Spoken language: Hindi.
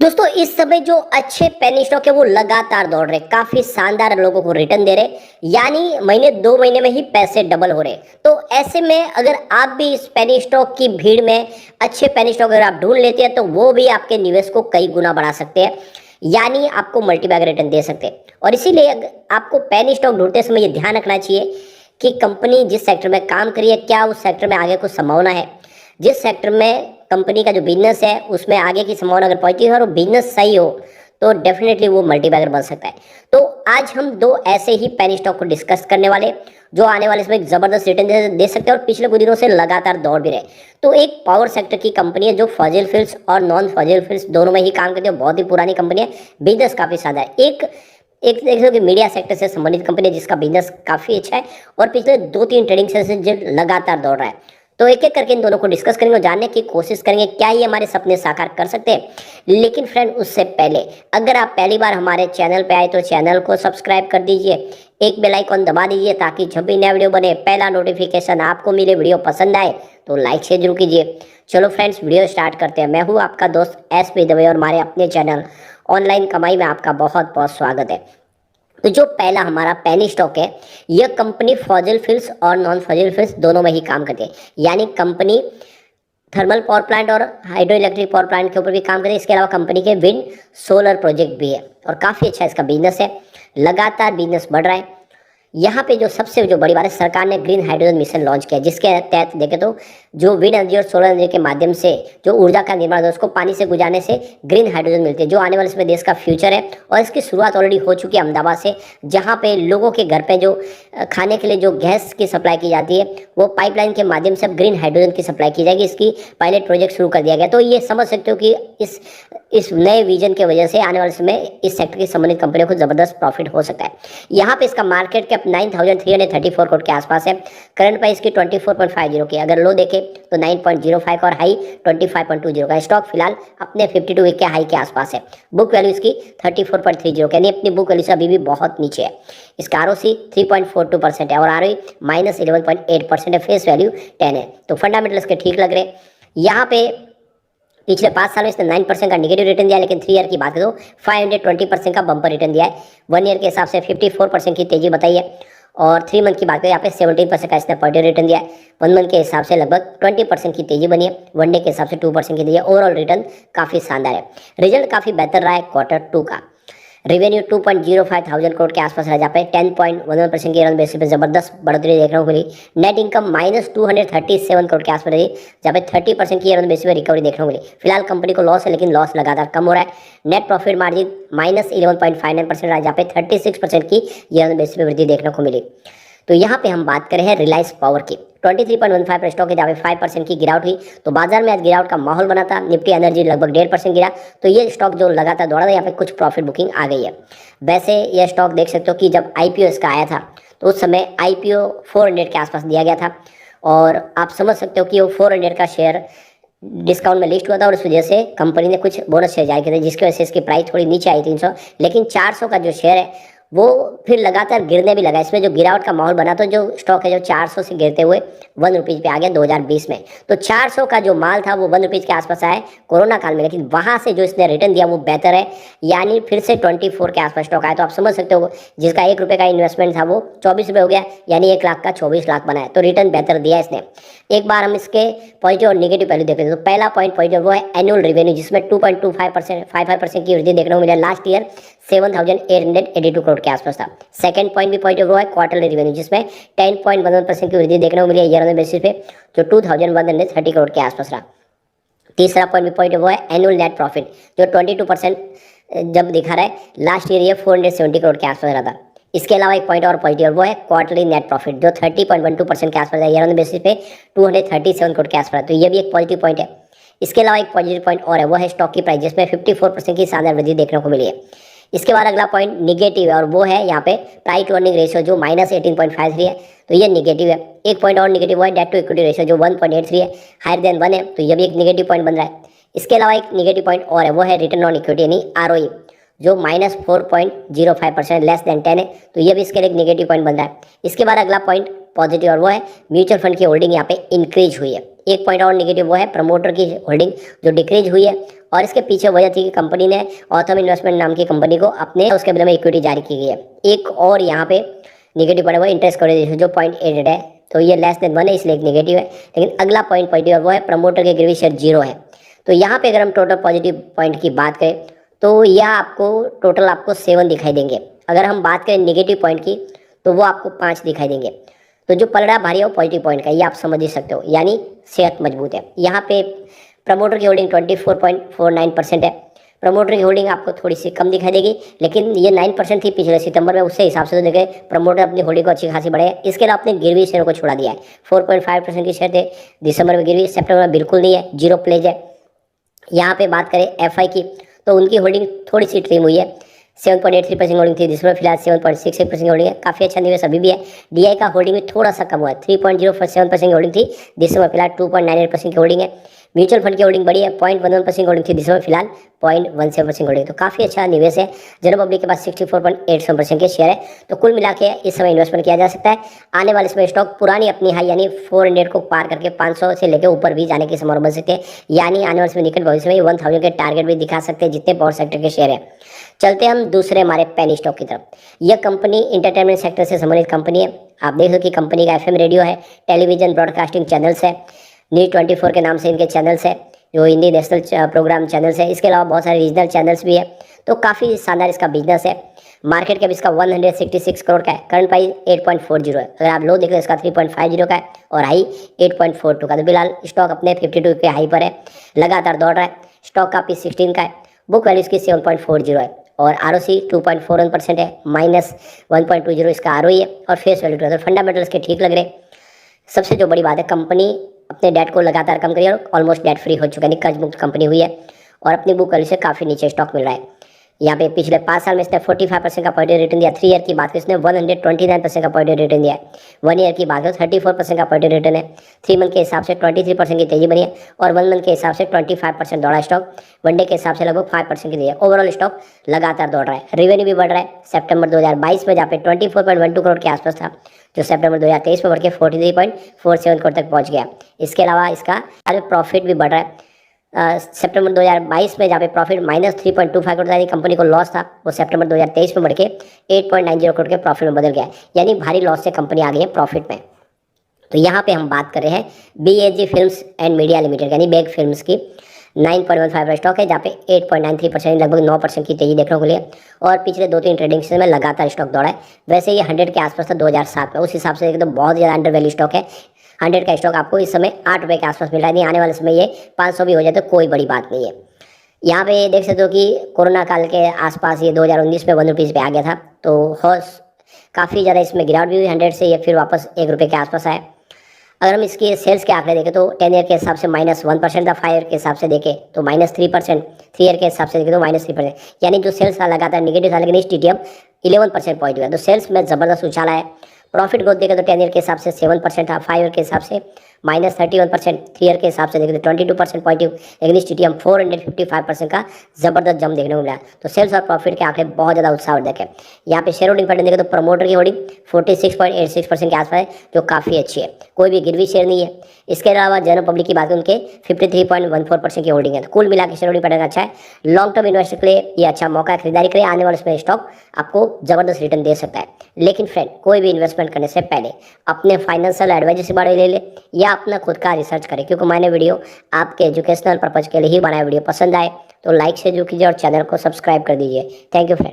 दोस्तों इस समय जो अच्छे पेनी स्टॉक है वो लगातार दौड़ रहे, काफी शानदार लोगों को रिटर्न दे रहे, यानी महीने 2 महीने में ही पैसे डबल हो रहे। तो ऐसे में अगर आप भी इस पेनी स्टॉक की भीड़ में अच्छे पेनी स्टॉक अगर आप ढूंढ लेते हैं तो वो भी आपके निवेश को कई गुना बढ़ा सकते हैं, यानी आपको मल्टीबैगर रिटर्न दे सकते हैं। और इसीलिए आपको पेनी स्टॉक ढूंढते समय ये ध्यान रखना चाहिए कि कंपनी जिस सेक्टर में काम करी है क्या उस सेक्टर में आगे कुछ संभावना है। जिस सेक्टर में कंपनी का जो बिजनेस है उसमें आगे की संभावना अगर पॉजिटिव है और बिजनेस सही हो तो डेफिनेटली वो मल्टीबैगर बन सकता है। तो आज हम दो ऐसे ही पेनी स्टॉक को डिस्कस करने वाले जो आने वाले समय जबरदस्त रिटर्न दे सकते हैं और पिछले कुछ दिनों से लगातार दौड़ भी रहे। तो एक पावर सेक्टर की कंपनी है जो फॉजिल फ्यूल्स और नॉन फॉजिल फ्यूल्स दोनों में ही काम करती है, बहुत ही पुरानी कंपनी है, बिजनेस काफी सादा है। एक एक देख कि मीडिया सेक्टर से संबंधित कंपनी है जिसका बिजनेस काफी अच्छा है और पिछले 2-3 ट्रेडिंग सेशन से लगातार दौड़ रहा है। तो एक एक करके इन दोनों को डिस्कस करेंगे और जानने की कोशिश करेंगे क्या ये हमारे सपने साकार कर सकते हैं। लेकिन फ्रेंड उससे पहले अगर आप पहली बार हमारे चैनल पे आए तो चैनल को सब्सक्राइब कर दीजिए, एक बेल आइकॉन दबा दीजिए ताकि जब भी नया वीडियो बने पहला नोटिफिकेशन आपको मिले। वीडियो पसंद आए तो लाइक शेयर जरूर कीजिए। चलो फ्रेंड्स वीडियो स्टार्ट करते हैं। मैं हूँ आपका दोस्त SP दवे और हमारे अपने चैनल ऑनलाइन कमाई में आपका बहुत बहुत स्वागत है। तो जो पहला हमारा पेनी स्टॉक है यह कंपनी फॉजिल फ्यूल्स और नॉन फॉजिल फ्यूल्स दोनों में ही काम करती है, यानी कंपनी थर्मल पावर प्लांट और हाइड्रो इलेक्ट्रिक पावर प्लांट के ऊपर भी काम करती है। इसके अलावा कंपनी के विंड सोलर प्रोजेक्ट भी है और काफ़ी अच्छा इसका बिजनेस है, लगातार बिजनेस बढ़ रहा है। यहाँ पे जो सबसे जो बड़ी बात है सरकार ने ग्रीन हाइड्रोजन मिशन लॉन्च किया जिसके तहत देखें तो जो विंड एनर्जी और सोलर एनर्जी के माध्यम से जो ऊर्जा का निर्माण है उसको पानी से गुजारने से ग्रीन हाइड्रोजन मिलती है जो आने वाले समय देश का फ्यूचर है। और इसकी शुरुआत ऑलरेडी हो चुकी है अहमदाबाद से, जहाँ पे लोगों के घर पे जो खाने के लिए जो गैस की सप्लाई की जाती है वो पाइपलाइन के माध्यम से अब ग्रीन हाइड्रोजन की सप्लाई की जाएगी। इसकी पायलट प्रोजेक्ट शुरू कर दिया गया। तो ये समझ सकते हो कि इस नए विजन की वजह से आने वाले समय इस सेक्टर की संबंधित कंपनियों को जबरदस्त प्रॉफिट हो सकता है। यहाँ पे इसका मार्केट कैप 9,334 करोड़ के आसपास है। करंट प्राइस की 24.50 की, अगर लो देखे तो 9.05 का और हाई 25.20 का। स्टॉक फिलहाल अपने 52 वीक के हाई के आसपास है। बुक वैल्यू इसकी 34.30 यानी अपनी बुक वैल्यू से अभी भी बहुत नीचे है। इसका ROC 3.42% है और ROE -11.8% है। फेस वैल्यू 10 है। तो फंडामेंटल्स के ठीक लग रहे। यहाँ पे पिछले 5 साल में इसने 9% का नेगेटिव रिटर्न दिया, लेकिन 3 ईयर की बात है तो 520% का बम्पर रिटर्न दिया है। 1 ईयर के हिसाब से 54% की तेजी बताई है और 3 मंथ की बात करें यहाँ पे 17% का इसने पॉजिटिव रिटर्न दिया है। 1 मंथ के हिसाब से लगभग 20% की तेजी बनी है। 1 डे के हिसाब से 2% की तेजी है। ओवरऑल रिटर्न काफ़ी शानदार है। रिजल्ट काफ़ी बेहतर रहा है Q2 का। रेवेन्यू 2.05 थाउजेंड करोड़ के आसपास रहा, जहाँ पे 10.11% की रन बेसिस पे जबरदस्त बढ़ोतरी देखने को मिली। नेट इनकम -237 करोड़ के आसपास रही, जहाँ पे 30% की रन बेसिस पे रिकवरी देखने को मिली। फिलहाल कंपनी को लॉस है लेकिन लॉस लगातार कम हो रहा है। नेट प्रॉफिट मार्जिन -11.59% रहा, जहाँ पे 36% की रन बेसिस पे वृद्धि देखने को मिली। तो यहाँ पे हम बात करें हैं रिलायंस पावर की। 23.15 पर स्टॉक है, जहाँ पे 5% की गिरावट हुई। तो बाजार में आज गिरावट का माहौल बना था। निफ्टी एनर्जी लगभग 1.5% गिरा। तो ये स्टॉक जो लगातार दौड़ा था यहाँ पे कुछ प्रॉफिट बुकिंग आ गई है। वैसे ये स्टॉक देख सकते हो कि जब IPO इसका आया था तो उस समय IPO 400 के आसपास दिया गया था और आप समझ सकते हो कि वो 400 का शेयर डिस्काउंट में लिस्ट हुआ था और उस वजह से कंपनी ने कुछ बोनस शेयर जारी किए थे जिसकी वजह से इसकी प्राइस थोड़ी नीचे आई 300, लेकिन 400 का जो शेयर है वो फिर लगातार गिरने भी लगा। इसमें जो गिरावट का माहौल बना तो जो स्टॉक है जो 400 से गिरते हुए 1 रुपीज़ पे आ गया 2020 में। तो 400 का जो माल था वो 1 रुपीज़ के आसपास आया कोरोना काल में, लेकिन वहाँ से जो इसने रिटर्न दिया वो बेहतर है, यानी फिर से 24 के आसपास स्टॉक आया। तो आप समझ सकते हो जिसका 1 रुपये का इन्वेस्टमेंट था वो 24 रुपये हो गया, यानी 1 लाख का 24 लाख बनाया। तो रिटर्न बेहतर दिया इसने। एक बार हम इसके पॉजिटिव और नेगेटिव पहलू देखते हैं। तो पहला पॉइंट पॉजिटिव वो है एनुअल रेवेन्यू, जिसमें 2.25% की वृद्धि देखने को मिला। लास्ट ईयर 7,882 करोड़ के आसपास था। सेकंड पॉइंट भी पॉजिटिव वो है क्वार्टरली रेवेन्यू, जिसमें 10.11% की वृद्धि देखने को मिली है ईयर ऑन बेसिस पे, जो 2,130 करोड़ के आसपास रहा। तीसरा पॉइंट भी पॉजिटिव वो है एनुअल नेट प्रॉफिट, जो 22% जब दिखा रहा है। लास्ट ईयर ये 470 करोड़ के आसपास रहा था। इसके अलावा एक पॉइंट और पॉजिटिव वो है क्वार्टरली नेट प्रॉफिट, जो 30.12% के आसपास है ईयर ऑन बेसिस पे 237 करोड़ के आसपास। तो ये भी एक पॉजिटिव पॉइंट है। इसके अलावा एक पॉजिटिव पॉइंट और है, वो है स्टॉक की प्राइस, जिसमें 54% की शानदार वृद्धि देखने को मिली है। इसके बाद अगला पॉइंट निगेटिव है और वो है यहाँ पे प्राइस टू अर्निंग रेशियो, जो -18.53 है। तो ये निगेटिव है। एक पॉइंट और निगेटिव है डेट टू इक्विटी रेशियो, जो 1.83 है, हायर देन 1 है। तो ये भी एक निगेटिव पॉइंट बन रहा है। इसके अलावा एक निगेटिव पॉइंट और है, वो है रिटर्न ऑन इक्विटी यानी ROE, जो -4.05%, लेस देन 10 है। तो ये भी इसके लिए एक निगेटिव पॉइंट बन रहा है। इसके बाद अगला पॉइंट पॉजिटिव और वो है म्यूचुअल फंड की होल्डिंग यहाँ पे इंक्रीज हुई है। एक पॉइंट और निगेटिव वो है प्रमोटर की होल्डिंग जो डिक्रीज हुई है, और इसके पीछे वजह थी कि कंपनी ने ऑथम इन्वेस्टमेंट नाम की कंपनी को अपने उसके बदले में इक्विटी जारी की गई है। एक और यहाँ पे निगेटिव पॉइंट वो इंटरेस्ट कवरेज रेशियो जो 0.88 है, तो ये लेस देन 1 है इसलिए एक निगेटिव है। लेकिन अगला पॉइंट पॉजिटिव है वो है प्रमोटर के गिरवी शेयर 0 है। तो यहाँ पे अगर हम टोटल पॉजिटिव पॉइंट की बात करें तो यह आपको टोटल आपको 7 दिखाई देंगे। अगर हम बात करें निगेटिव पॉइंट की तो वो आपको 5 दिखाई देंगे। तो जो पलड़ा भारी है वो पॉजिटिव पॉइंट का, ये आप समझ ही सकते हो, यानी सेहत मजबूत है। यहाँ पे प्रमोटर की होल्डिंग 24.49% है। प्रमोटर की होल्डिंग आपको थोड़ी सी कम दिखाई देगी, लेकिन ये 9% थी पिछले सितंबर में, उससे हिसाब से तो देखें प्रमोटर अपनी होल्डिंग को अच्छी खासी बढ़े। इसके अलावा अपने गिरवी शेयरों को छुड़ा दिया है। 4.5% की शेयर थे दिसंबर में गिरवी, सितंबर में बिल्कुल नहीं है, 0 प्लेज है। यहाँ पे बात करें एफआई की तो उनकी होल्डिंग थोड़ी सी ट्रिम हुई है, 7.83% होल्डिंग थी जिसमें फिलहाल 7.68% होल्डिंग है, काफ़ी अच्छा निवेश अभी भी है। डीआई का होल्डिंग भी थोड़ा सा कम हुआ है, 3.07% की होल्डिंग थी दिसंबर, फिलहाल 2.98% की होल्डिंग है। म्यूचुअल फंड की होल्डिंग बढ़ी है, 0.11% होल्डिंग थी दिसंबर, फिलहाल 0.17% होल्डिंग, तो काफ़ी अच्छा निवेश है। जनरल पब्लिक के पास 64.87% के शेयर है। तो कुल मिला के इस समय इन्वेस्टमेंट किया जा सकता है। आने वाले समय स्टॉक पुरानी अपनी हाई यानी 400 को पार करके 500 से लेकर ऊपर भी जाने की संभावना बन सकती है, यानी आने वाले समय निकट भविष्य में 1000 के टारगेट भी दिखा सकते हैं जितने पावर सेक्टर के शेयर है। चलते हम दूसरे हमारे पेनी स्टॉक की तरफ। यह कंपनी इंटरटेनमेंट सेक्टर से संबंधित कंपनी है। आप देख लो कि कंपनी का एफएम रेडियो है, टेलीविजन ब्रॉडकास्टिंग चैनल्स है, न्यूज 24 के नाम से इनके चैनल्स है जो हिंदी नेशनल प्रोग्राम चैनल्स है। इसके अलावा बहुत सारे रीजनल चैनल्स भी है। तो काफ़ी शानदार इसका बिजनेस है। मार्केट कैप इसका 166 करोड़ का है, करंट प्राइस 8.40 है। अगर आप लो देख लो इसका 3.50 का है और हाई 8.42 का। तो फिलहाल स्टॉक अपने 52 के हाई पर है, लगातार दौड़ रहा है। स्टॉक का P16 का है, बुक वैल्यू इसकी 7.40 है और ROC 2.41% है, -1.20 इसका ROE है और फेस वैल्यू 2 है। तो फंडामेंटल्स के ठीक लग रहे। सबसे जो बड़ी बात है, कंपनी अपने डेट को लगातार कम करी और ऑलमोस्ट डेट फ्री हो चुका है, कर्ज मुक्त कंपनी हुई है और अपनी बुक वैल्यू से काफ़ी नीचे स्टॉक मिल रहा है। यहाँ पे पिछले 5 साल में इसने 45% का पॉजिटिव रिटर्न दिया। 3 ईयर की बात करें इसने 129% का पॉजिटिव रिटर्न दिया है। 1 ईयर की बात करें 34% का पॉजिटिव रिटर्न है। 3 मंथ के हिसाब से 23% की तेजी बनी है और 1 मंथ के हिसाब से 25% दौड़ा स्टॉक। 1 डे के हिसाब से लगभग 5% की तेजी है। ओवरऑल स्टॉक लगातार दौड़ रहा है। रेवेन्यू भी बढ़ रहा है। सितंबर 2022 में जहाँ पे 24.12 करोड़ के आसपास था, जो सितंबर 2023 में बढ़ के 43.47 करोड़ तक पहुँच गया। इसके अलावा इसका प्रॉफिट भी बढ़ रहा है। सितंबर 2022 में जहाँ पे प्रॉफिट -3.25 करोड़ था, यानी कंपनी को लॉस था, वो सितंबर 2023 में बढ़ के 8.90 करोड़ के प्रॉफिट में बदल गया, यानी भारी लॉस से कंपनी आ गई है प्रॉफिट में। तो यहाँ पे हम बात कर रहे हैं BAG films and media limited यानी बैग फिल्म्स की। 9.15 स्टॉक है जहाँ पे 8.93% लगभग 9% की तेजी देखने को मिली है और पिछले 2-3 ट्रेडिंग सेशन में लगातार स्टॉक दौड़ा है। वैसे ये 100 के आसपास था 2007 में, उस हिसाब से एकदम बहुत ज़्यादा अंडर वैल्यू स्टॉक है। 100 का स्टॉक आपको इस समय 8 रुपये के आसपास मिल रहा है, नहीं आने वाले समय ये 500 भी हो जाए तो कोई बड़ी बात नहीं है। यहाँ पे देख सकते हो कि कोरोना काल के आसपास ये 2019 में 1 रुपीज़ पे आ गया था, तो हौस काफ़ी ज़्यादा इसमें गिरावट भी हुई 100 से, ये फिर वापस 1 रुपये के आसपास आए। अगर हम इसके सेल्स के आंकड़े देखें तो 10 ईयर के हिसाब से -1% था, 5 ईयर के हिसाब से देखें तो -3%, 3 ईयर के हिसाब से देखें तो -3%, यानी जो सेल्स था लगातार निगेटिव था, लेकिन इस TTM 11% पॉजिटिव है। तो सेल्स में ज़बरदस्त उछाला है। प्रॉफिट ग्रोथ देखें तो 10 ईयर के हिसाब से 7% था, 5 ईयर के हिसाब से -31%, 3 ईयर के हिसाब से देखें तो 22% पॉजिटिव, लेकिन इस TTM 455% का जबरदस्त जंप देखने को मिला। तो सेल्स और प्रॉफिट के आंकड़े बहुत ज़्यादा उत्साहवर्धक है। यहाँ पे शेयर होल्डिंग पैटर्न देखें तो प्रमोटर की होल्डिंग 46.86% के आसपास है, जो काफ़ी अच्छी है। कोई भी गिरवी शेयर नहीं है। इसके अलावा जनरल पब्लिक की बात करें उनके 53.14% की होल्डिंग है। तो कुल मिला के शेयर होल्डिंग पैटर्न अच्छा है। लॉन्ग टर्म इन्वेस्टर के लिए ये अच्छा मौका है, खरीदारी करें, आने वाले समय स्टॉक आपको जबरदस्त रिटर्न दे सकता है। लेकिन फ्रेंड, कोई भी इन्वेस्टमेंट करने से पहले अपने फाइनेंशियल एडवाइजर से बारे ले ले या अपना खुद का रिसर्च करें, क्योंकि मैंने वीडियो आपके एजुकेशनल पर्पज के लिए ही बनाया। वीडियो पसंद आए तो लाइक से जो कीजिए और चैनल को सब्सक्राइब कर दीजिए। Thank you friend.